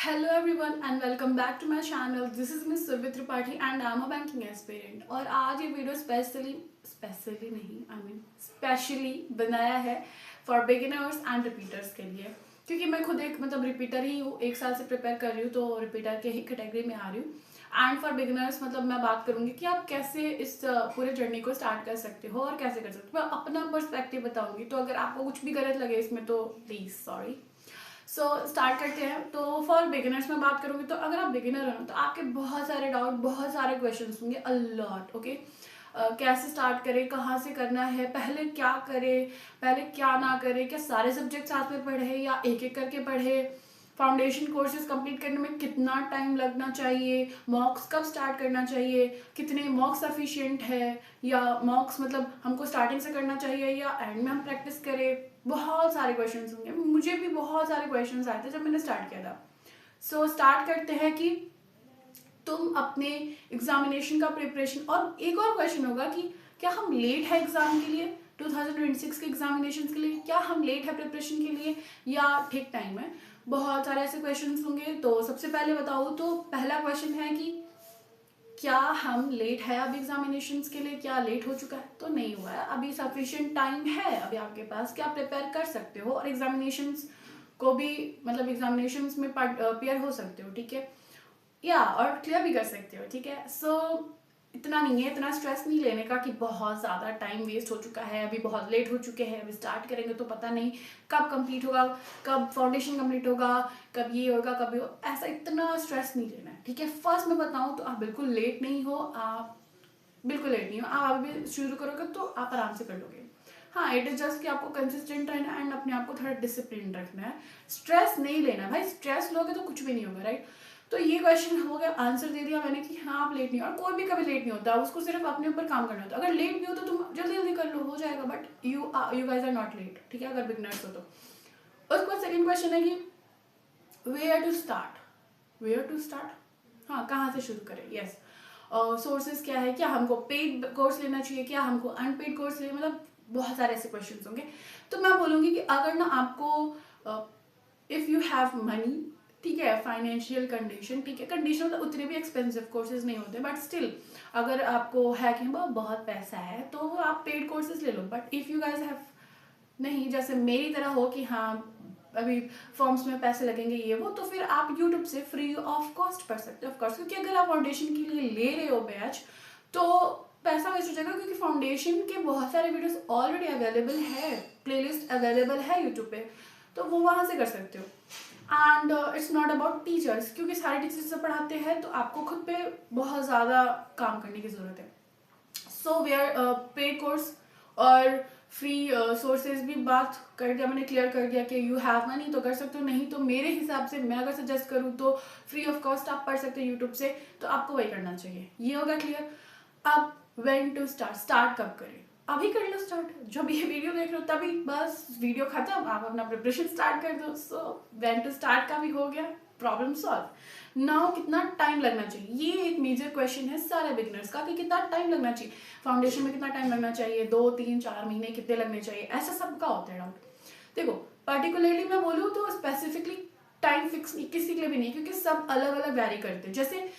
Hello everyone and welcome back to my channel. This is Miss Survi Tripathi and I'm a banking aspirant. और आज ये video specially नहीं specially बनाया है for beginners and repeaters के लिए, क्योंकि मैं खुद एक रिपीटर ही हूँ, 1 साल से प्रिपेयर कर रही हूँ, तो रिपीटर के ही कैटेगरी में आ रही हूँ. एंड फॉर बिगिनर्स मैं बात करूँगी कि आप कैसे इस पूरे जर्नी को स्टार्ट कर सकते हो और कैसे कर सकते हो. मैं अपना पर्सपेक्टिव बताऊँगी, तो अगर आपको कुछ भी गलत लगे इसमें तो प्लीज़ सॉरी. सो स्टार्ट करते हैं. तो फॉर बिगिनर्स में बात करूँगी, तो अगर आप बिगिनर हो तो आपके बहुत सारे डाउट, बहुत सारे क्वेश्चन होंगे, अलॉट. ओके, कैसे स्टार्ट करें, कहाँ से करना है, पहले क्या करें, पहले क्या ना करें, क्या सारे सब्जेक्ट साथ में पढ़े या एक एक करके पढ़े, फाउंडेशन कोर्सेज कंप्लीट करने में कितना टाइम लगना चाहिए, मॉक्स कब स्टार्ट करना चाहिए, कितने मॉक्स सफिशिएंट है, या मॉक्स हमको स्टार्टिंग से करना चाहिए या एंड में हम प्रैक्टिस करें. बहुत सारे क्वेश्चंस होंगे. मुझे भी बहुत सारे क्वेश्चंस आए थे जब मैंने स्टार्ट किया था. सो स्टार्ट करते हैं कि तुम अपने एग्जामिनेशन का प्रिपरेशन. और एक और क्वेश्चन होगा कि क्या हम लेट है एग्जाम के लिए, 2026 के एग्जामिनेशन के लिए, क्या हम लेट है प्रिपरेशन के लिए या ठीक टाइम है. बहुत सारे ऐसे क्वेश्चंस होंगे. तो सबसे पहले बताओ, तो पहला क्वेश्चन है कि क्या हम लेट है अब एग्जामिनेशंस के लिए, क्या लेट हो चुका है. तो नहीं हुआ है, अभी सफिशिएंट टाइम है अभी आपके पास, क्या प्रिपेयर कर सकते हो और एग्जामिनेशंस को भी एग्जामिनेशंस में पेयर हो सकते हो. ठीक है, या और क्लियर भी कर सकते हो. ठीक है, सो इतना नहीं है, इतना स्ट्रेस नहीं लेने का कि बहुत ज़्यादा टाइम वेस्ट हो चुका है, अभी बहुत लेट हो चुके हैं, अभी स्टार्ट करेंगे तो पता नहीं कब कंप्लीट होगा, कब फाउंडेशन कंप्लीट होगा, कब ये होगा, कब ये होगा. ऐसा इतना स्ट्रेस नहीं लेना है. ठीक है, फर्स्ट मैं बताऊँ तो आप बिल्कुल लेट नहीं हो, आप बिल्कुल लेट नहीं हो. आप अभी शुरू करोगे तो आप आराम से कर लोगे. हाँ, इट इज जस्ट कि आपको कंसिस्टेंट रहना है एंड अपने आप को थोड़ा डिसिप्लिन रखना है. स्ट्रेस नहीं लेना भाई, स्ट्रेस लोगे तो कुछ भी नहीं होगा, राइट. तो ये क्वेश्चन हो गया, आंसर दे दिया मैंने कि हाँ आप लेट नहीं हो. और कोई भी कभी लेट नहीं होता, उसको सिर्फ अपने ऊपर काम करना होता है. अगर लेट भी हो तो तुम जल्दी जल्दी कर लो, हो जाएगा. But you guys are not late. ठीक है, अगर बिगनर्स हो तो. उसके बाद सेकेंड क्वेश्चन है कि वेयर टू स्टार्ट. हाँ, कहाँ से शुरू करें. यस, सोर्सेज क्या है, क्या हमको पेड कोर्स लेना चाहिए, क्या हमको अनपेड कोर्स लेना, बहुत सारे ऐसे क्वेश्चंस होंगे. तो मैं बोलूँगी कि अगर ना आपको इफ़ यू हैव मनी, ठीक है, फाइनेंशियल कंडीशन, ठीक है, कंडीशन उतने भी एक्सपेंसिव कोर्सेज नहीं होते, बट स्टिल अगर आपको है कि बहुत पैसा है तो आप पेड कोर्सेज ले लो. But if you guys have नहीं, जैसे मेरी तरह हो कि हाँ अभी फॉर्म्स में पैसे लगेंगे ये वो, तो फिर आप यूट्यूब से फ्री ऑफ कॉस्ट पढ़ सकते हो. ऑफकोर्स, क्योंकि अगर आप फाउंडेशन के लिए ले रहे हो बैच तो पैसा वेस्ट हो जाएगा, क्योंकि फाउंडेशन के बहुत सारे वीडियोस ऑलरेडी अवेलेबल है, प्लेलिस्ट अवेलेबल है यूट्यूब पे, तो वो वहाँ से कर सकते हो. And it's not about teachers, क्योंकि सारे टीचर्स से पढ़ाते हैं तो आपको खुद पे बहुत ज़्यादा काम करने की ज़रूरत है. सो वेयर पेड कोर्स और फ्री सोर्सेज भी बात कर दिया मैंने, क्लियर कर दिया कि यू हैव मनी तो कर सकते हो, नहीं तो मेरे हिसाब से मैं अगर सजेस्ट करूँ तो फ्री ऑफ कॉस्ट आप पढ़ सकते हो यूट्यूब से, तो आपको वही करना चाहिए. ये होगा क्लियर. अब व्हेन टू स्टार्ट कब करें. अभी कर लो स्टार्ट, जब ये वीडियो देख रहे हो तभी, बस वीडियो खत्म, आप अपना प्रिपरेशन स्टार्ट कर दो. सो व्हेन टू स्टार्ट का भी हो गया, प्रॉब्लम सॉल्व. नाउ कितना टाइम लगना चाहिए, ये एक मेजर क्वेश्चन है सारे बिगिनर्स का, कि कितना टाइम लगना चाहिए फाउंडेशन में, कितना टाइम लगना चाहिए, 2 3 4 महीने कितने लगने चाहिए, ऐसा सबका होता है डाउट. देखो, पर्टिकुलरली मैं बोलूँ तो स्पेसिफिकली टाइम फिक्स किसी के लिए भी नहीं, क्योंकि सब अलग अलग वैरी करते हैं. जैसे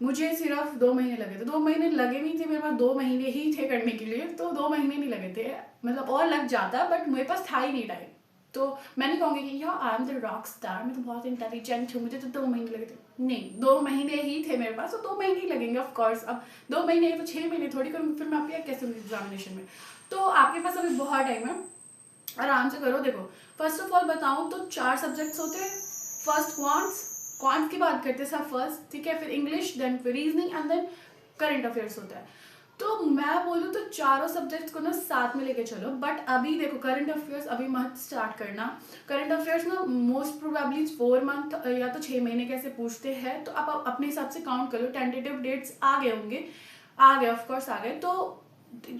मुझे सिर्फ 2 महीने लगे थे, 2 महीने लगे नहीं थे मेरे पास, 2 महीने ही थे करने के लिए, तो 2 महीने नहीं लगे थे, और लग जाता, बट मेरे पास था ही नहीं टाइम. तो मैं नहीं कहूँगी कि यार I am the rock star, मैं तो बहुत इंटेलिजेंट हूँ, मुझे तो 2 महीने लगे थे. नहीं, 2 महीने ही थे मेरे पास, तो 2 महीने ही लगेंगे ऑफकोर्स. अब 2 महीने तो 6 महीने थोड़ी करूँगी, फिर मैं अपेयर कैसे होंगी एग्जामिनेशन में. तो आपके पास अभी बहुत टाइम है, आराम से करो. देखो, फर्स्ट ऑफ ऑल बताऊँ तो 4 सब्जेक्ट्स होते हैं. फर्स्ट क्वांट्स की बात करते हैं सब फर्स्ट, ठीक है, फिर इंग्लिश, देन फिर reasoning and then current affairs होता है. तो मैं बोलूँ तो चारों सब्जेक्ट्स को ना साथ में लेके चलो. बट अभी देखो, करंट अफेयर्स अभी मत स्टार्ट करना. करंट अफेयर्स ना मोस्ट प्रोबेबली 4 मंथ या तो 6 महीने कैसे पूछते हैं, तो आप अपने हिसाब से काउंट कर लो. टेंटेटिव डेट्स आ गए होंगे, आ गए ऑफकोर्स आ गए, तो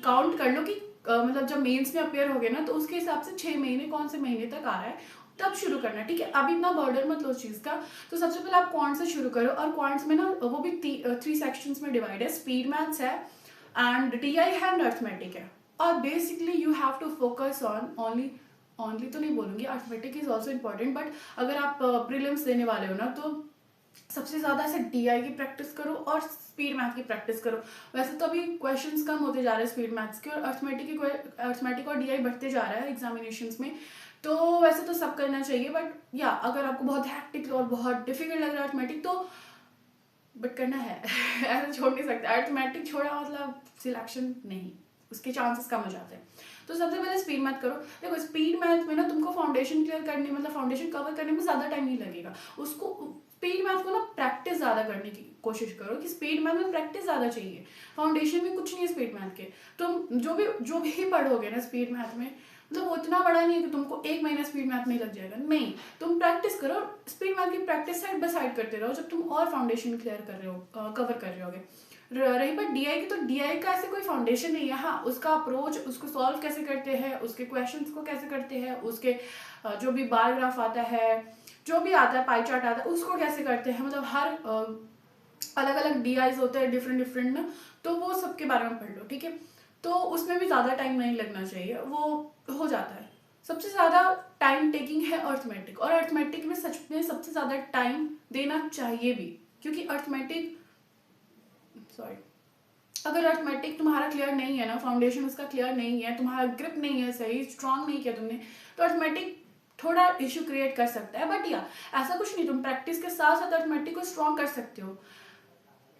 काउंट कर लो कि जब मेंस में अपेयर हो गए ना, तो उसके हिसाब से 6 महीने कौन से महीने तक आ रहा है तब शुरू करना. ठीक है, अभी इतना बर्डन मत लो उस चीज़ का. तो सबसे पहले आप क्वांट से शुरू करो, और क्वांट्स में ना वो भी 3 सेक्शंस में डिवाइड है. स्पीड मैथ्स है एंड टीआई है एंड अर्थमेटिक है. और basically you have to focus on only only तो नहीं बोलूँगी, arithmetic is also important, but अगर आप प्रीलिम्स देने वाले हो ना तो सबसे ज़्यादा ऐसे डीआई की प्रैक्टिस करो और स्पीड मैथ की प्रैक्टिस करो। वैसे तो अभी क्वेश्चंस कम होते जा रहे हैं स्पीड मैथ्स के, और अर्थमेटिक और डीआई बढ़ते जा रहा है एग्जामिनेशंस में, तो वैसे तो सब करना चाहिए, बट या अगर आपको बहुत हैक्टिक और बहुत डिफिकल्ट लग रहा है अर्थमेटिक तो बट करना है ऐसा छोड़ नहीं सकते। अर्थमेटिक छोड़ा मतलब सिलेक्शन नहीं, उसके चांसेस कम हो जाते हैं। तो सबसे पहले स्पीड मैथ करो। देखो स्पीड मैथ में ना तुमको फाउंडेशन क्लियर करने मतलब फाउंडेशन कवर करने में ज़्यादा टाइम नहीं लगेगा। उसको स्पीड मैथ को ना प्रैक्टिस ज़्यादा करने की कोशिश करो कि स्पीड मैथ में प्रैक्टिस ज़्यादा चाहिए। फाउंडेशन में कुछ नहीं है स्पीड मैथ के। तुम जो भी पढ़ोगे ना स्पीड मैथ में, मतलब वो इतना बड़ा नहीं है कि तुमको 1 महीना स्पीड मैथ में लग जाएगा, नहीं। तुम प्रैक्टिस करो, स्पीड मैथ की प्रैक्टिस साइड बाय साइड करते रहो जब तुम और फाउंडेशन क्लियर कर रहे हो, कवर कर रहे होगे। रही बात डीआई की, तो डीआई का ऐसे कोई फाउंडेशन नहीं है। हाँ, उसका अप्रोच, उसको सॉल्व कैसे करते हैं, उसके क्वेश्चंस को कैसे करते हैं, उसके जो भी बार ग्राफ आता है, जो भी आता है, पाई चार्ट आता है, उसको कैसे करते हैं, मतलब हर अलग अलग डीआईज होते हैं डिफरेंट ना, तो वो सबके बारे में पढ़ लो, ठीक है। तो उसमें भी ज़्यादा टाइम नहीं लगना चाहिए, वो हो जाता है। सबसे ज़्यादा टाइम टेकिंग है अर्थमेटिक, और अर्थमेटिक में सच में सबसे ज़्यादा टाइम देना चाहिए भी, क्योंकि अर्थमेटिक अगर अर्थमेटिक तुम्हारा क्लियर नहीं है ना, फाउंडेशन उसका क्लियर नहीं है, तुम्हारा ग्रिप नहीं है सही, स्ट्रांग नहीं किया तुमने, तो अर्थमेटिक थोड़ा इशू क्रिएट कर सकता है। बट या ऐसा कुछ नहीं, तुम प्रैक्टिस के साथ साथ अर्थमेटिक को स्ट्रांग कर सकते हो,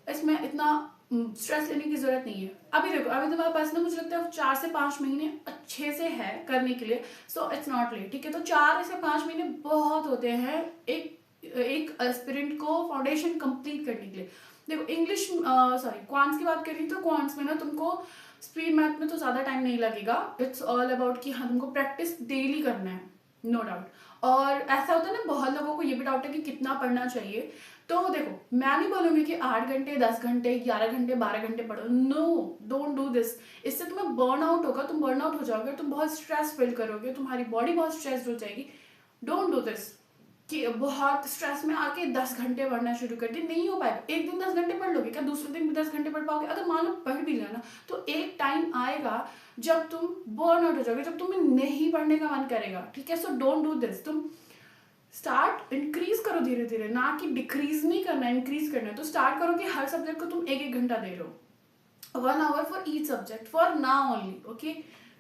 इसमें इतना स्ट्रेस लेने की जरूरत नहीं है। अभी देखो, अभी तुम्हारे पास ना मुझे लगता है 4 से 5 महीने अच्छे से है करने के लिए, सो इट्स नॉट लेट, ठीक है। तो 4 से 5 महीने बहुत होते हैं एक एस्पिरेंट को फाउंडेशन कंप्लीट करने के लिए। देखो इंग्लिश क्वांट्स की बात करें तो क्वांट्स में ना तुमको स्पीड मैथ में तो ज़्यादा टाइम नहीं लगेगा। इट्स ऑल अबाउट कि हाँ तुमको प्रैक्टिस डेली करना है, नो डाउट। और ऐसा होता है ना, बहुत लोगों को ये भी डाउट है कि कितना पढ़ना चाहिए। तो देखो, मैं नहीं बोलूँगी कि 8 घंटे 10 घंटे 11 घंटे 12 घंटे पढ़ो, नो, डोंट डू दिस। इससे तुम्हें बर्न आउट होगा, तुम बर्न आउट हो जाओगे, तुम बहुत स्ट्रेस फील करोगे, तुम्हारी बॉडी बहुत स्ट्रेस हो जाएगी। डोंट डू दिस कि बहुत स्ट्रेस में आके 10 घंटे पढ़ना शुरू कर दी, नहीं हो पाएगा। एक दिन 10 घंटे पढ़ लोगे क्या, दूसरे दिन भी 10 घंटे पढ़ पाओगे? अगर मान लो पढ़ भी लिया ना, तो एक टाइम आएगा जब तुम बर्न आउट हो जाओगे, जब तुम्हें नहीं पढ़ने का मन करेगा, ठीक है। So don't do this. तुम स्टार्ट इंक्रीज करो धीरे धीरे, ना कि डिक्रीज नहीं करना है, इंक्रीज करना है। तो स्टार्ट करो कि हर सब्जेक्ट को तुम 1-1 घंटा दे रहे हो, 1 hour for each subject for now only, okay.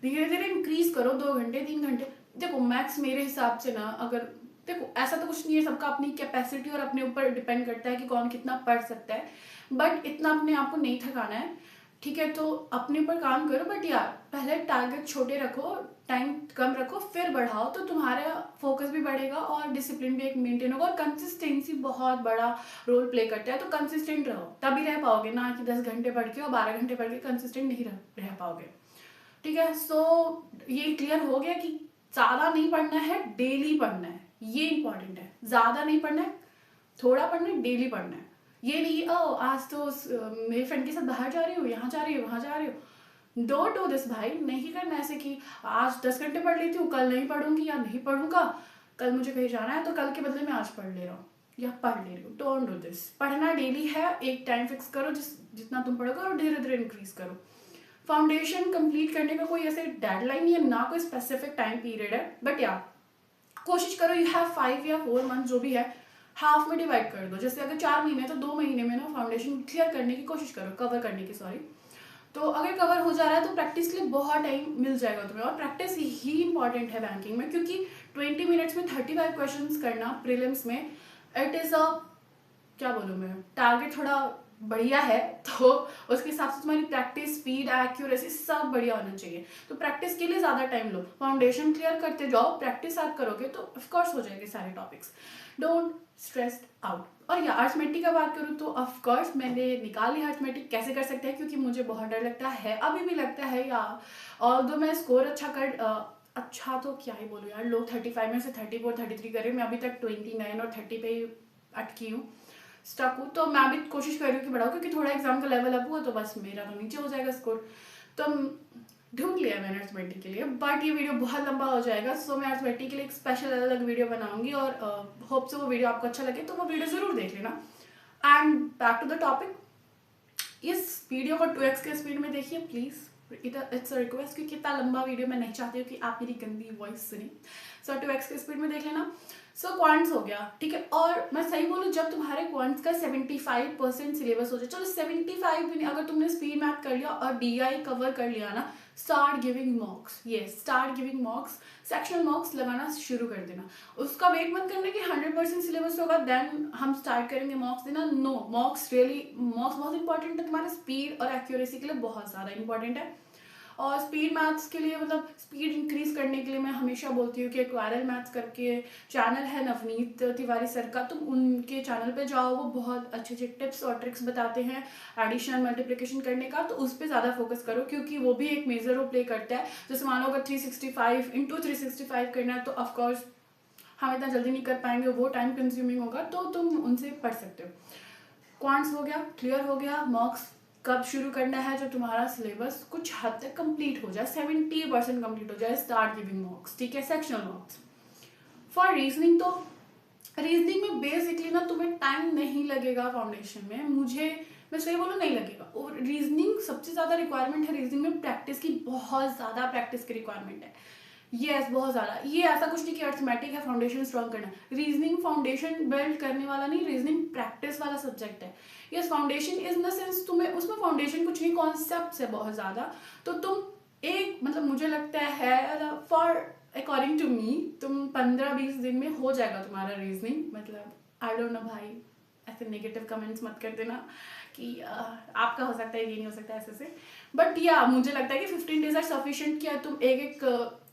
धीरे धीरे इंक्रीज करो, 2 घंटे 3 घंटे। देखो मैथ्स मेरे हिसाब से ना, अगर देखो ऐसा तो कुछ नहीं है, सबका अपनी कैपेसिटी और अपने ऊपर डिपेंड करता है कि कौन कितना पढ़ सकता है, बट इतना अपने आप को नहीं थकाना है, ठीक है। तो अपने ऊपर काम करो, बट यार पहले टारगेट छोटे रखो, टाइम कम रखो, फिर बढ़ाओ, तो तुम्हारा फोकस भी बढ़ेगा और डिसिप्लिन भी एक मेंटेन होगा। और कंसिस्टेंसी बहुत बड़ा रोल प्ले करता है, तो कंसिस्टेंट रहो, तभी रह पाओगे, ना कि 10 घंटे पढ़ के और 12 घंटे पढ़ के कंसिस्टेंट नहीं रह पाओगे, ठीक है। सो ये क्लियर हो गया कि ज़्यादा नहीं पढ़ना है, डेली पढ़ना है, ये इंपॉर्टेंट है। ज़्यादा नहीं पढ़ना है, थोड़ा पढ़ना है, डेली पढ़ना है। ये नहीं आज तो मेरे फ्रेंड के साथ बाहर जा रही हूँ, यहाँ जा रही हूँ, वहाँ जा रही हूँ, डोंट डू दिस भाई। नहीं करना ऐसे कि आज 10 घंटे पढ़ लेती हूँ, कल नहीं पढ़ूंगी या नहीं पढ़ूंगा, कल मुझे कहीं जाना है तो कल के बदले में आज पढ़ ले रहा हूँ या पढ़ ले रही हूँ। Don't do this. पढ़ना डेली है, एक टाइम फिक्स करो जितना तुम पढ़ोगे, और धीरे धीरे इंक्रीज करो। फाउंडेशन कंप्लीट करने का कोई ऐसे डेडलाइन नहीं है, ना कोई स्पेसिफिक टाइम पीरियड है, बट या कोशिश करो यू हैव 5 या 4 मंथ जो भी है, हाफ में डिवाइड कर दो। जैसे अगर 4 महीने तो 2 महीने में ना फाउंडेशन क्लियर करने की कोशिश करो, कवर करने की, सॉरी। तो अगर कवर हो जा रहा है तो प्रैक्टिस के लिए बहुत टाइम मिल जाएगा तुम्हें, और प्रैक्टिस ही इंपॉर्टेंट है बैंकिंग में, क्योंकि 20 मिनट्स में 35 क्वेश्चंस करना प्रीलिम्स में, इट इज़ अ, क्या बोलूँ मैं, टारगेट थोड़ा बढ़िया है, तो उसके हिसाब से तुम्हारी प्रैक्टिस, स्पीड, एक्यूरेसी सब बढ़िया होना चाहिए। तो प्रैक्टिस के लिए ज़्यादा टाइम लो, फाउंडेशन क्लियर करते जाओ, प्रैक्टिस आप करोगे तो ऑफकोर्स हो जाएंगे सारे टॉपिक्स। Don't stressed out. और या अर्थमेटिक का बात करूँ तो ऑफकोर्स मैंने निकाली अर्थमेटिक कैसे कर सकते हैं, क्योंकि मुझे बहुत डर लगता है, अभी भी लगता है, या और दो मैं स्कोर अच्छा तो क्या ही बोलूँ यार, लोग 35 में से 34 33 करे, मैं अभी तक 29 और 30 पे ही अटकी हूँ, स्टक हूँ। तो मैं भी कोशिश कर रही हूँ कि बढ़ाऊँ, क्योंकि थोड़ा एग्जाम का लेवल अप हुआ तो बस मेरा तो नीचे हो जाएगा स्कोर। तो ढूंढ लिया मैंने अर्थमेटिक के लिए, बट ये वीडियो बहुत लंबा हो जाएगा, सो मैं अर्थमेटिक के लिए एक स्पेशल अलग वीडियो बनाऊंगी, और होप से वो वीडियो आपको अच्छा लगे, तो वो वीडियो ज़रूर देख लेना। And back to the topic, इस वीडियो को 2x के स्पीड में देखिए प्लीज़, इट्स अ रिक्वेस्ट, क्योंकि इतना लंबा वीडियो मैं नहीं चाहती हूँ कि आप मेरी गंदी वॉइस सुने। सो 2x की स्पीड में देख लेना। सो क्वांट्स हो गया, ठीक है। और मैं सही बोलूँ, जब तुम्हारे क्वांट्स का 75% सिलेबस हो जाए, चलो 75 भी नहीं, अगर तुमने स्पीड मैथ कर लिया और DI कवर कर लिया ना, start giving मॉक्स। Yes, start giving मॉक्स, sectional मॉक्स लगाना शुरू कर देना। उसका वेट मत करना कि 100% सिलेबस होगा देन हम स्टार्ट करेंगे मॉक्स देना। नो, मॉक्स बहुत इंपॉर्टेंट है, तुम्हारे स्पीड और एक्यूरेसी के लिए बहुत ज़्यादा इंपॉर्टेंट है। और स्पीड मैथ्स के लिए, मतलब स्पीड इंक्रीज करने के लिए मैं हमेशा बोलती हूँ कि एक वायरल मैथ्स करके चैनल है नवनीत तिवारी सर का, तुम उनके चैनल पे जाओ, वो बहुत अच्छे अच्छे टिप्स और ट्रिक्स बताते हैं एडिशन मल्टीप्लिकेशन करने का, तो उस पर ज़्यादा फोकस करो, क्योंकि वो भी एक मेजर रोल प्ले करता है। जैसे मान लो अगर 365 × 365 करना है, तो ऑफकोर्स हम इतना जल्दी नहीं कर पाएंगे, वो टाइम कंज्यूमिंग होगा, तो तुम उनसे पढ़ सकते हो। क्वांट्स हो गया, क्लियर हो गया। मॉक्स कब शुरू करना है? जब तुम्हारा सिलेबस कुछ हद तक कंप्लीट हो जाए, 70% कंप्लीट हो जाए, स्टार्ट गिविंग मॉक्स, ठीक है। सेक्शनल मॉक्स फॉर रीजनिंग, तो रीजनिंग में बेसिकली ना तुम्हें टाइम नहीं लगेगा फाउंडेशन में, मैं सही बोलूँ नहीं लगेगा। और रीजनिंग सबसे ज़्यादा रिक्वायरमेंट है रीजनिंग में प्रैक्टिस की, बहुत ज़्यादा प्रैक्टिस की रिक्वायरमेंट है। यस, बहुत ज़्यादा। ये ऐसा कुछ नहीं कि अर्थमेटिक है फाउंडेशन स्ट्रॉन्ग करना, रीजनिंग फाउंडेशन बिल्ड करने वाला नहीं, रीजनिंग प्रैक्टिस वाला सब्जेक्ट है। Yes, foundation is in the sense, तुम्हें उसमें फाउंडेशन कुछ नहीं, कॉन्सेप्ट है बहुत ज़्यादा। तो तुम एक, मतलब मुझे लगता है फॉर अकॉर्डिंग टू मी, तुम 15-20 दिन में हो जाएगा तुम्हारा रीजनिंग। मतलब आई डोंट नो भाई, ऐसे नेगेटिव कमेंट्स मत कर देना कि आपका हो सकता है, ये नहीं हो सकता ऐसे से, बट या मुझे लगता है कि 15 डेज आर सफिशिएंट। क्या तुम एक एक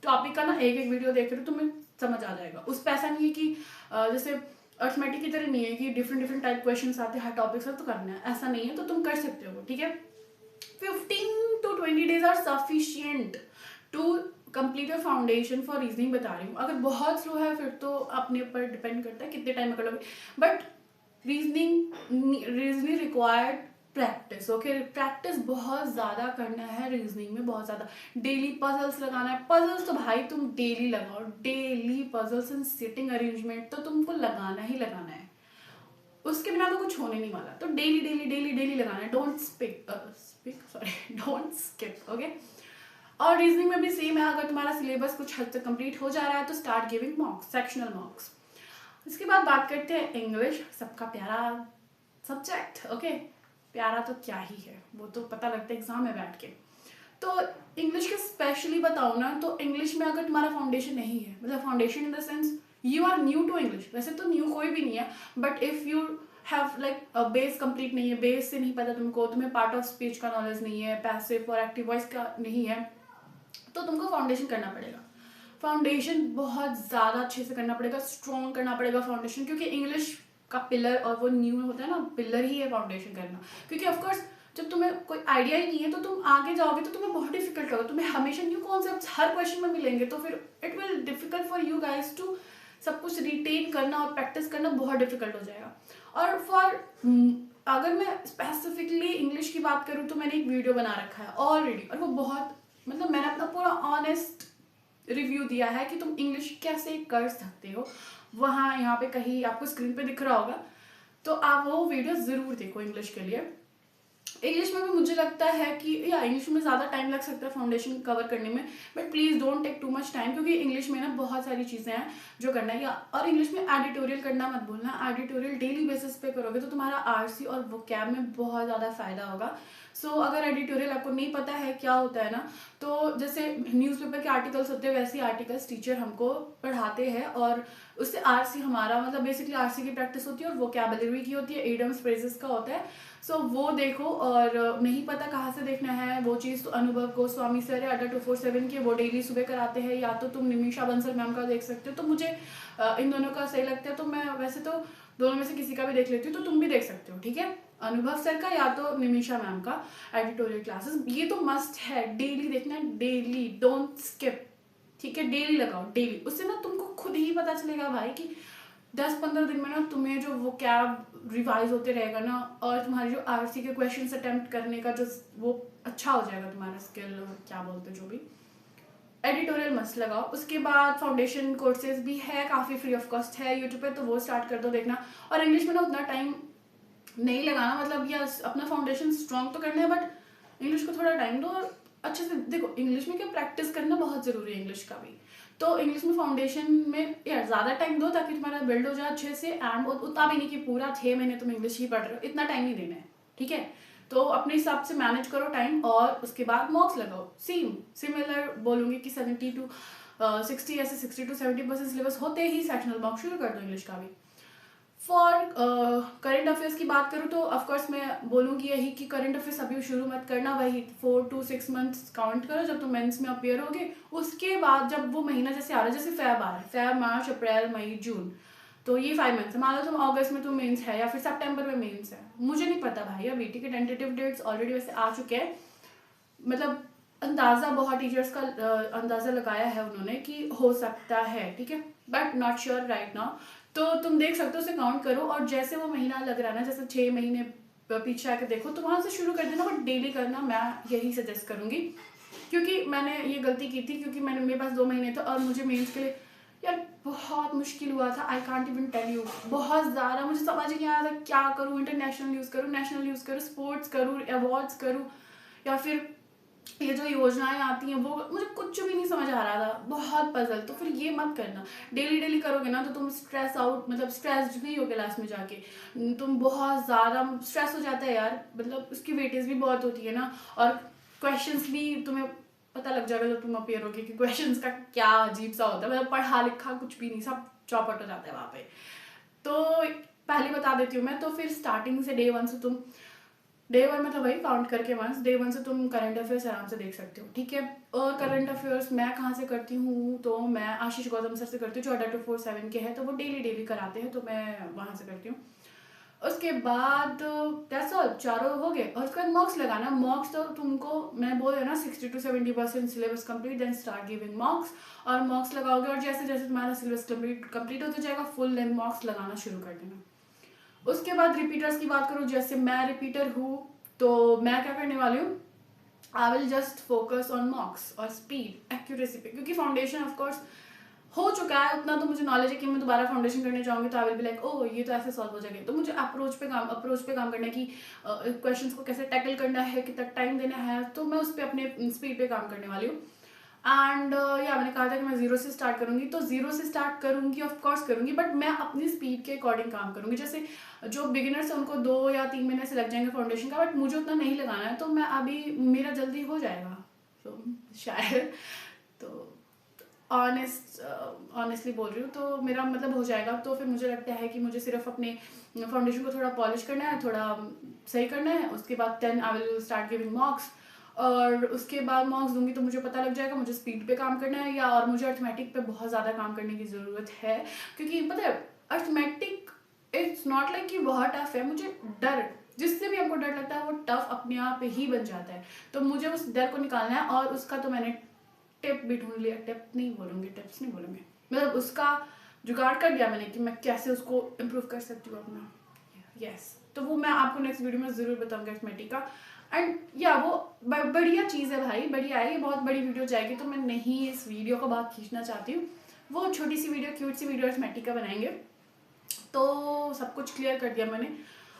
टॉपिक का ना एक एक वीडियो देख रहे हो, तुम्हें समझ आ जाएगा। उस पर ऐसा नहीं है कि जैसे अर्थमेटिक की तरह नहीं है कि डिफरेंट टाइप क्वेश्चन आते हैं, हर टॉपिक से तो करना है, ऐसा नहीं है। तो तुम कर सकते हो, ठीक है। 15 to 20 days are sufficient to complete your foundation for reasoning, बता रही हूँ। अगर बहुत स्लो है फिर तो अपने ऊपर डिपेंड करता है कितने टाइम में कर लोगे, but reasoning required practice. Okay, practice बहुत ज़्यादा करना है रीजनिंग में, बहुत ज़्यादा। डेली पजल्स लगाना है, पजल्स तो भाई तुम डेली लगाओ, daily puzzles and sitting arrangement तो तुमको लगाना ही लगाना है, उसके बिना तो कुछ होने नहीं वाला। तो डेली डेली डेली डेली लगाना है, डोंट स्किप, ओके। और रीजनिंग में भी सेम है, अगर तुम्हारा सिलेबस कुछ हद तक कंप्लीट हो जा रहा है तो स्टार्ट गिविंग मॉक्स, सेक्शनल मॉक्स। इसके बाद बात करते हैं इंग्लिश, सबका प्यारा सब्जेक्ट। ओके, प्यारा तो क्या ही है, वो तो पता लगता है एग्जाम में बैठ के। तो इंग्लिश के स्पेशली बताओ ना, तो इंग्लिश में अगर तुम्हारा फाउंडेशन नहीं है, मतलब foundation in the sense you are new to English, वैसे तो न्यू कोई भी नहीं है, but if you have like base complete नहीं है, बेस से नहीं पता तुमको, तुम्हें पार्ट ऑफ स्पीच का नॉलेज नहीं है, पैसिव और एक्टिव वॉइस का नहीं है, तो तुमको फाउंडेशन करना पड़ेगा। फाउंडेशन बहुत ज़्यादा अच्छे से करना पड़ेगा, स्ट्रॉन्ग करना पड़ेगा फाउंडेशन, क्योंकि इंग्लिश का पिलर और वो न्यू होता है ना, पिलर ही है फाउंडेशन करना। क्योंकि ऑफकोर्स जब तुम्हें कोई आइडिया ही नहीं है तो तुम आगे जाओगे तो तुम्हें बहुत डिफिकल्ट होगा, तुम्हें हमेशा न्यू कॉन्सेप्ट्स हर क्वेश्चन में मिलेंगे, तो फिर it will difficult for you guys to सब कुछ रिटेन करना और प्रैक्टिस करना बहुत डिफिकल्ट हो जाएगा। और अगर मैं स्पेसिफिकली इंग्लिश की बात करूँ तो मैंने एक वीडियो बना रखा है ऑलरेडी, और वो बहुत, मतलब मैंने अपना पूरा ऑनेस्ट रिव्यू दिया है कि तुम इंग्लिश कैसे कर सकते हो। वहाँ यहाँ पे कहीं आपको स्क्रीन पे दिख रहा होगा, तो आप वो वीडियो ज़रूर देखो इंग्लिश के लिए। इंग्लिश में भी मुझे लगता है कि या इंग्लिश में ज़्यादा टाइम लग सकता है फाउंडेशन कवर करने में, but please don't take too much time, क्योंकि इंग्लिश में ना बहुत सारी चीज़ें हैं जो करना है। और इंग्लिश में एडिटोरियल करना मत भूलना, एडिटोरियल डेली बेसिस पे करोगे तो तुम्हारा आरसी और वोकैब में बहुत ज़्यादा फायदा होगा। सो अगर एडिटोरियल आपको नहीं पता है क्या होता है ना, तो जैसे न्यूज़पेपर के आर्टिकल्स होते हैं वैसे आर्टिकल्स टीचर हमको पढ़ाते हैं, और उससे आरसी हमारा, मतलब बेसिकली आरसी की प्रैक्टिस होती है और वोकैबुलरी की होती है, एडम्स फ्रेजेस का होता है। सो वो देखो, और नहीं पता कहाँ से देखना है वो चीज़, तो अनुभव गोस्वामी सर है अड्डा 247 के, वो डेली सुबह कराते हैं, या तो तुम निमिषा बंसल मैम का देख सकते हो। तो मुझे इन दोनों का सही लगता है, तो मैं वैसे तो दोनों में से किसी का भी देख लेती हूँ, तो तुम भी देख सकते हो, ठीक है। अनुभव सर का या तो निमिषा मैम का एडिटोरियल क्लासेस, ये तो मस्ट है, डेली देखना, डेली डोंट स्किप, ठीक है। डेली लगाओ, डेली, उससे ना तुमको खुद ही पता चलेगा भाई कि 10-15 दिन में ना तुम्हें जो वो कैब रिवाइज होते रहेगा ना, और तुम्हारी जो आरसी के क्वेश्चंस अटेम्प्ट करने का जो वो अच्छा हो जाएगा तुम्हारा स्किल, और क्या बोलते जो भी। एडिटोरियल मस्त लगाओ। उसके बाद फाउंडेशन कोर्सेज भी है, काफ़ी फ्री ऑफ कॉस्ट है यूट्यूब पे, तो वो स्टार्ट कर दो देखना। और इंग्लिश में ना उतना टाइम नहीं लगाना, मतलब या अपना फाउंडेशन स्ट्रॉन्ग तो करना है, बट इंग्लिश को थोड़ा टाइम दो, और अच्छे से देखो, इंग्लिश में क्या प्रैक्टिस करना बहुत ज़रूरी है, इंग्लिश का भी। तो इंग्लिश में फाउंडेशन में यार ज़्यादा टाइम दो ताकि तुम्हारा बिल्ड हो जाए अच्छे से। एंड उतना भी नहीं कि पूरा 6 महीने तुम इंग्लिश ही पढ़ रहे हो, इतना टाइम नहीं देना है, ठीक है। तो अपने हिसाब से मैनेज करो टाइम, और उसके बाद मॉक्स लगाओ। सिमिलर बोलूँगी कि 70 to 60, ऐसे 60 to 70% सिलेबस होते ही सेक्शनल मॉक्स शुरू कर दो इंग्लिश का भी। फॉर करंट अफेयर्स की बात करूँ तो ऑफकोर्स मैं बोलूँगी यही कि करंट अफेयर्स अभी शुरू मत करना, वही 4 to 6 मंथ्स काउंट करो जब तुम मेंस में अपियर होगे। उसके बाद जब वो महीना जैसे आ रहा है, जैसे फेब आ रहा है, फेब, मार्च, अप्रैल, मई, जून, तो ये 5 मंथ्स है। मान लो तुम अगस्त में तुम मेंस है या फिर सितंबर में मेंस है, मुझे नहीं पता भाई। अब बीटी के टेंटेटिव डेट्स ऑलरेडी वैसे आ चुके हैं, मतलब अंदाज़ा बहुत टीचर्स का अंदाज़ा लगाया है उन्होंने कि हो सकता है, ठीक है, but not sure right now. तो तुम देख सकते हो, उसे काउंट करो, और जैसे वो महीना लग रहा है ना, जैसे 6 महीने पीछे आके देखो, तो वहाँ से शुरू कर देना, बट डेली करना मैं यही सजेस्ट करूँगी। क्योंकि मैंने ये गलती की थी, क्योंकि मेरे पास 2 महीने थे और मुझे मेंस के लिए यार बहुत मुश्किल हुआ था। I can't even tell you, बहुत ज़्यादा मुझे समझ नहीं आया था क्या करूँ। इंटरनेशनल यूज़ करूँ, नेशनल यूज़ करूँ, स्पोर्ट्स करूँ, अवार्ड्स करूँ, या फिर ये जो योजनाएं आती हैं वो, मुझे कुछ भी नहीं समझ आ रहा था, बहुत पजल। तो फिर ये मत करना, डेली डेली करोगे ना तो तुम स्ट्रेस आउट, मतलब स्ट्रेस्ड भी होगे लास्ट में जाके। तुम बहुत ज़्यादा स्ट्रेस हो जाता है यार, मतलब उसकी वेटेज भी बहुत होती है ना, और क्वेश्चंस भी तुम्हें पता लग जाएगा जब तुम अपियर होगे कि क्वेश्चंस का क्या अजीब सा होता है, मतलब पढ़ा लिखा कुछ भी नहीं, सब चौपट हो जाता है वहाँ पे। तो पहले बता देती हूँ मैं। तो फिर स्टार्टिंग से डे 1 से तुम, डे 1 मतलब वही काउंट करके मंथ्स, डे 1 से तुम करंट अफेयर्स आराम से देख सकते हो, ठीक है। और करंट अफेयर्स मैं कहाँ से करती हूँ, तो मैं आशीष गौतम सर से करती हूँ, जो 824/7 के हैं, तो वो डेली डेली कराते हैं, तो मैं वहाँ से करती हूँ। उसके बाद दैट्स ऑल, चारों हो गए। और उसके बाद मॉक्स लगाना। मॉक्स तो तुमको मैं बोल रहा ना 60 to 70% syllabus complete, then start giving mocks. और मॉक्स लगाओगे, और जैसे जैसे तुम्हारा सिलेबस कंप्लीट होता जाएगा, फुल लेंथ मॉक्स लगाना शुरू कर देना। उसके बाद रिपीटर्स की बात करूँ, जैसे मैं रिपीटर हूँ, तो मैं क्या करने वाली हूँ, I will just focus on मॉक्स और स्पीड, एक्यूरेसी पे, क्योंकि फाउंडेशन ऑफ कोर्स हो चुका है, उतना तो मुझे नॉलेज है कि मैं दोबारा फाउंडेशन करने जाऊंगी तो आई विल बी लाइक, ओह ये तो ऐसे सॉल्व हो जाएगा। तो मुझे अप्रोच पे काम करना है कि क्वेश्चंस को कैसे टैकल करना है, कितना टाइम देना है, तो मैं उस पर अपने स्पीड पे काम करने वाली हूँ। एंड या मैंने कहा था कि मैं जीरो से स्टार्ट करूंगी, तो जीरो से स्टार्ट करूंगी, ऑफ कोर्स करूंगी, बट मैं अपनी स्पीड के अकॉर्डिंग काम करूंगी। जैसे जो बिगिनर्स हैं उनको 2 या 3 महीने से लग जाएंगे फाउंडेशन का, बट मुझे उतना नहीं लगाना है, तो मैं अभी मेरा जल्दी हो जाएगा, तो शायद, तो ऑनेस्टली बोल रही हूँ, तो मेरा मतलब हो जाएगा। तो फिर मुझे लगता है कि मुझे सिर्फ अपने फाउंडेशन को थोड़ा पॉलिश करना है, थोड़ा सही करना है। उसके बाद 10 I will start giving mocks, और उसके बाद मॉक्स दूंगी तो मुझे पता लग जाएगा मुझे स्पीड पे काम करना है, या और मुझे अर्थमेटिक पे बहुत ज़्यादा काम करने की ज़रूरत है। क्योंकि पता है अर्थमेटिक इट्स नॉट लाइक कि बहुत टफ है, मुझे डर, जिससे भी हमको डर लगता है वो टफ अपने आप ही बन जाता है, तो मुझे उस डर को निकालना है। और उसका तो मैंने टिप भी ढूंढ लिया, टिप नहीं बोलूँगी, टिप्स नहीं बोलूँगी, मतलब उसका जुगाड़ कर दिया मैंने कि मैं कैसे उसको इम्प्रूव कर सकती हूँ अपना। यस, तो वो मैं आपको नेक्स्ट वीडियो में ज़रूर बताऊंगा अर्थमेटिक का। एंड या वो बढ़िया चीज़ है भाई, बढ़िया है, ये बहुत बड़ी वीडियो जाएगी, तो मैं नहीं इस वीडियो को बहुत खींचना चाहती हूँ। वो छोटी सी वीडियो, क्यूट सी वीडियो अर्थमेटिक का बनाएंगे। तो सब कुछ क्लियर कर दिया मैंने।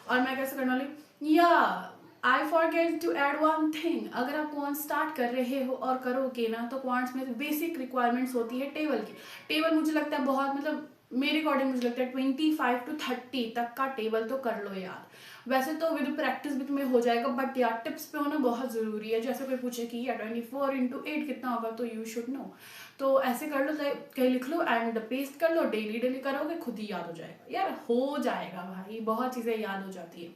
और मैं कैसे करने वाली, या I forget to add one thing, अगर आप क्वांट स्टार्ट कर रहे हो और करोगे ना, तो क्वांट्स में बेसिक रिक्वायरमेंट्स होती है टेबल की। टेबल मुझे लगता है बहुत, मतलब मेरे अकॉर्डिंग मुझे लगता है 25 to 30 तक का टेबल तो कर लो यार। वैसे तो विद प्रैक्टिस भी तुम्हें हो जाएगा, बट यार टिप्स पे होना बहुत ज़रूरी है। जैसे कोई पूछे कि यार 24 into 8 कितना होगा, तो यू शुड नो, तो ऐसे कर लो, कहीं लिख लो एंड पेस्ट कर लो, डेली डेली करोगे खुद ही याद हो जाएगा यार, हो जाएगा भाई, बहुत चीज़ें याद हो जाती है।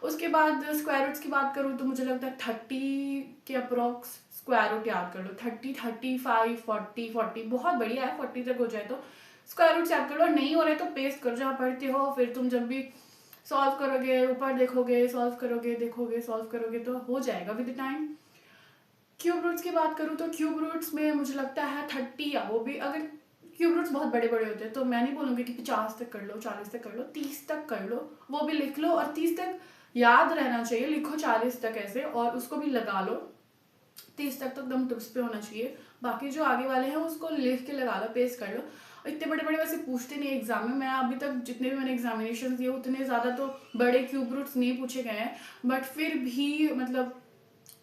उसके बाद स्क्वायर रूट्स की बात करूँ तो मुझे लगता है 30 के अप्रोक्स स्क्वायर रूट याद कर लो। 30, 35, 40, बहुत बढ़िया है, 40 तक हो जाए तो स्क्वायर रूट्स याद कर लो। नहीं हो रहे तो पेस्ट कर, जहाँ पढ़ते हो, फिर तुम जब भी सॉल्व करोगे ऊपर देखोगे, सॉल्व करोगे देखोगे, सॉल्व करोगे, तो हो जाएगा विद टाइम। क्यूब रूट्स की बात करूँ तो क्यूब रूट्स में मुझे लगता है 30, या वो भी अगर क्यूब रूट्स बहुत बड़े बड़े होते हैं तो मैं नहीं बोलूँगी कि 50 तक कर लो, 40 तक कर लो, 30 तक कर लो, वो भी लिख लो। और 30 तक याद रहना चाहिए, लिखो 40 तक ऐसे, और उसको भी लगा लो। 30 तक तो एकदम टिप्स पे होना चाहिए, बाकी जो आगे वाले हैं उसको लिख के लगा लो, पेस्ट कर लो। इतने बड़े बड़े वैसे पूछते नहीं एग्जाम में, मैं अभी तक जितने भी मैंने एग्जामिनेशन दिए उतने ज़्यादा तो बड़े क्यूब रूट्स नहीं पूछे गए हैं, बट फिर भी मतलब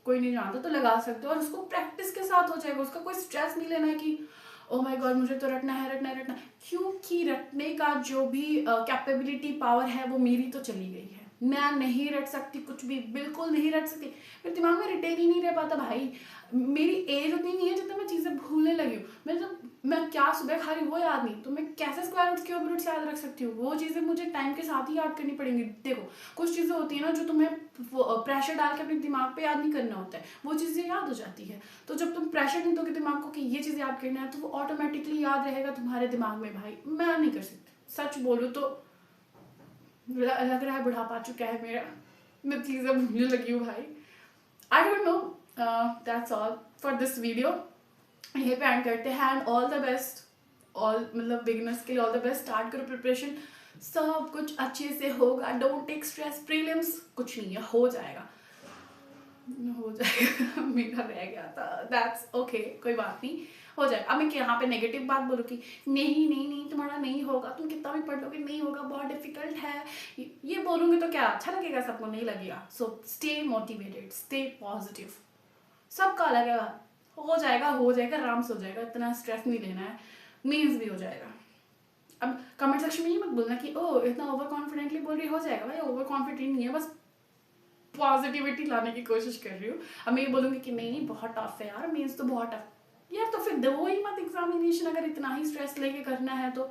कोई नहीं जानता तो लगा सकते हो, और उसको प्रैक्टिस के साथ हो जाएगा। उसका कोई स्ट्रेस नहीं लेना है कि ओ माय गॉड मुझे तो रटना है रटना है रटना है, क्योंकि रटने का जो भी कैपेबिलिटी पावर है वो मेरी तो चली गई है। मैं नहीं रट सकती कुछ भी, बिल्कुल नहीं रट सकती। मेरे दिमाग में रिटेन ही नहीं रह पाता भाई। मेरी एज उतनी नहीं है जितना मैं चीज़ें भूलने लगी हूँ। मैं क्या सुबह खा रही हूँ वो याद नहीं, तो मैं कैसे स्क्वायर रूट्स क्यूब रूट्स याद रख सकती हूँ? वो चीज़ें मुझे टाइम के साथ ही याद करनी पड़ेंगी। देखो कुछ चीज़ें होती है ना जो तुम्हें प्रेशर डाल के अपने दिमाग पे याद नहीं करना होता है, वो चीज़ें याद हो जाती है। तो जब तुम प्रेशर नहीं दोगे दिमाग को कि ये चीज़ याद करना है, तो वो ऑटोमेटिकली याद रहेगा तुम्हारे दिमाग में। भाई मैं नहीं कर सकती, सच बोलूँ तो लग रहा है बुढ़ापा आ चुका है मेरा, मैं चीज़ें भूलने लगी हूँ भाई। I don't know, that's all for this video. यहीं पे एंड करते हैं, and all the best, all मतलब बिगिनर्स के लिए ऑल द बेस्ट। स्टार्ट करो प्रिपरेशन, सब कुछ अच्छे से होगा। डोंट टेक स्ट्रेस, प्रीलिम्स कुछ नहीं है, हो जाएगा मेरा रह गया था, दैट्स ओके, कोई बात नहीं, हो जाएगा। अब मैं यहाँ पे नेगेटिव बात बोलूँ कि नहीं नहीं नहीं तुम्हारा नहीं होगा, तुम कितना भी पढ़ लोगे नहीं होगा, बहुत डिफिकल्ट है, ये बोलूँगी तो क्या अच्छा लगेगा? सबको नहीं लगेगा। So stay motivated, stay positive, सबका अलग है, हो जाएगा, आराम से हो जाएगा, इतना स्ट्रेस नहीं लेना है, मीन्स भी हो जाएगा। अब कमेंट सेक्शन में ये मत बोलना कि ओ इतना ओवर कॉन्फिडेंटली बोल रही, हो जाएगा भाई, ओवर कॉन्फिडेंट नहीं है, बस पॉजिटिविटी लाने की कोशिश कर रही हूँ। अब मैं ये बोलूँगी कि नहीं बहुत टफ है यार, मीन्स तो बहुत टफ यार, तो फिर दो ही मत एग्जामिनेशन, अगर इतना ही स्ट्रेस लेके करना है तो।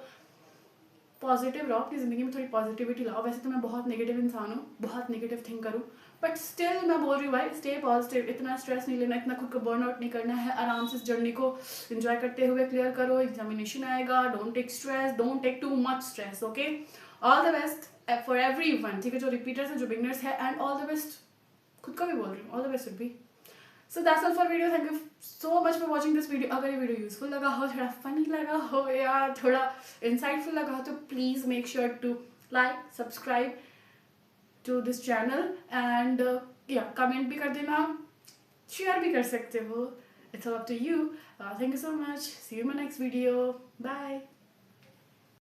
पॉजिटिव रहो, अपनी ज़िंदगी में थोड़ी पॉजिटिविटी लाओ। वैसे तो मैं बहुत नेगेटिव इंसान हूँ, बहुत नेगेटिव थिंक करूँ, बट स्टिल मैं बोल रही हूँ भाई स्टे पॉजिटिव, इतना स्ट्रेस नहीं लेना, इतना खुद को बर्न आउट नहीं करना है, आराम से इस जर्नी को एंजॉय करते हुए क्लियर करो। एग्जामिनेशन आएगा, don't take stress, don't take too much stress, okay. All the best for everyone, ठीक है, जो रिपीटर्स है, जो बिगनर्स है, एंड ऑल द बेस्ट, खुद का भी बोल रही हूँ, all the best will be. So that's all for video, thank you so much for watching this video. अगर ये वीडियो यूजफुल लगा हो, थोड़ा फनी लगा हो या थोड़ा इंसाइटफुल लगा हो, तो please make sure to like, subscribe to this channel, and या कमेंट भी कर देना, शेयर भी कर सकते हो, it's all up to you. Thank you so much, see you in my next video, bye.